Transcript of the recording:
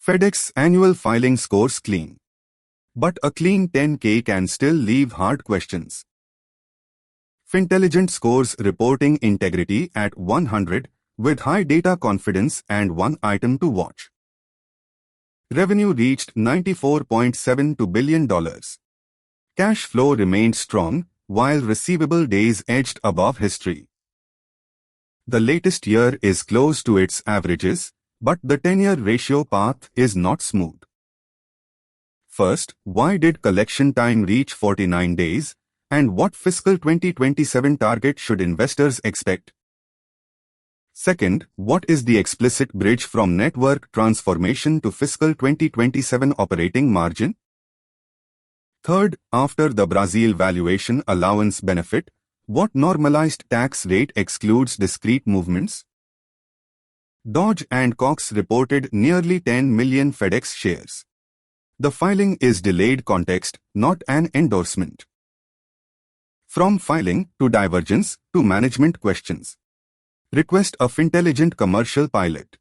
FedEx annual filing scores clean. But a clean 10K can still leave hard questions. Fintelligent scores reporting integrity at 100 with high data confidence and one item to watch. Revenue reached $94.72 billion. Cash flow remained strong, while receivable days edged above history. The latest year is close to its averages, but the 10-year ratio path is not smooth. First, why did collection time reach 49 days, and what fiscal 2027 target should investors expect? Second, what is the explicit bridge from network transformation to fiscal 2027 operating margin? Third, after the Brazil valuation allowance benefit, what normalized tax rate excludes discrete movements? Dodge and Cox reported nearly 10 million FedEx shares. The filing is delayed context, not an endorsement. From filing to divergence to management questions. Request a Fintelligent Commercial pilot.